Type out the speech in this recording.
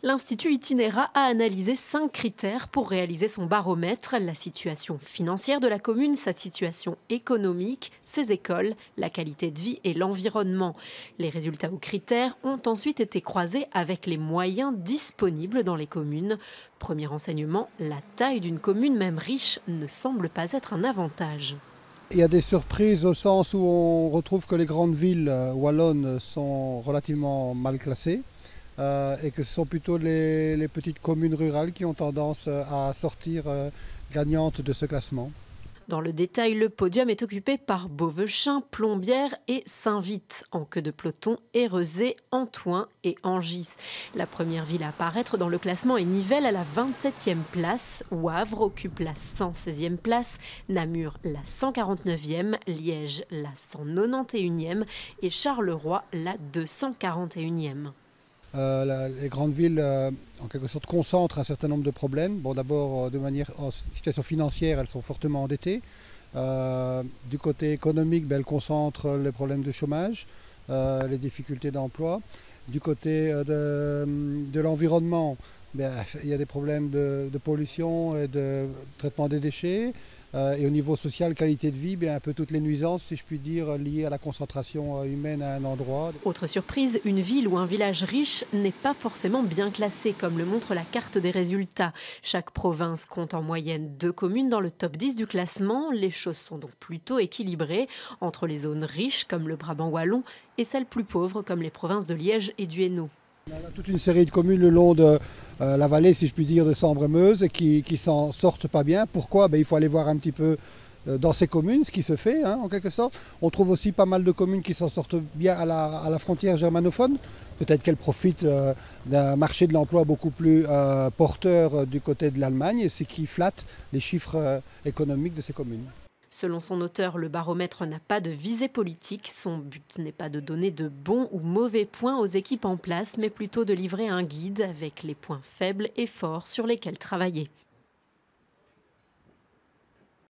L'Institut Itinéra a analysé 5 critères pour réaliser son baromètre: la situation financière de la commune, sa situation économique, ses écoles, la qualité de vie et l'environnement. Les résultats aux critères ont ensuite été croisés avec les moyens disponibles dans les communes. Premier renseignement, la taille d'une commune, même riche, ne semble pas être un avantage. Il y a des surprises au sens où on retrouve que les grandes villes wallonnes sont relativement mal classées. Et que ce sont plutôt les petites communes rurales qui ont tendance à sortir gagnantes de ce classement. Dans le détail, le podium est occupé par Beauvechain, Plombières et Saint-Vite. En queue de peloton, Érezé, Antoing et Angis. La première ville à apparaître dans le classement est Nivelles à la 27e place. Wavre occupe la 116e place. Namur la 149e. Liège la 191e. Et Charleroi la 241e. Les grandes villes, en quelque sorte, concentrent un certain nombre de problèmes. Bon, d'abord, de manière en situation financière, elles sont fortement endettées. Du côté économique, elles concentrent les problèmes de chômage, les difficultés d'emploi. Du côté de l'environnement, il y a des problèmes de pollution et de traitement des déchets. Et au niveau social, qualité de vie, un peu toutes les nuisances, si je puis dire, liées à la concentration humaine à un endroit. Autre surprise, une ville ou un village riche n'est pas forcément bien classé, comme le montre la carte des résultats. Chaque province compte en moyenne 2 communes dans le top 10 du classement. Les choses sont donc plutôt équilibrées entre les zones riches, comme le Brabant wallon, et celles plus pauvres, comme les provinces de Liège et du Hainaut. On a toute une série de communes le long de la vallée, si je puis dire, de Sambre-et-Meuse qui s'en sortent pas bien. Pourquoi? Il faut aller voir un petit peu dans ces communes ce qui se fait, en quelque sorte. On trouve aussi pas mal de communes qui s'en sortent bien à la frontière germanophone. Peut-être qu'elles profitent d'un marché de l'emploi beaucoup plus porteur du côté de l'Allemagne, et ce qui flatte les chiffres économiques de ces communes. Selon son auteur, le baromètre n'a pas de visée politique. Son but n'est pas de donner de bons ou mauvais points aux équipes en place, mais plutôt de livrer un guide avec les points faibles et forts sur lesquels travailler.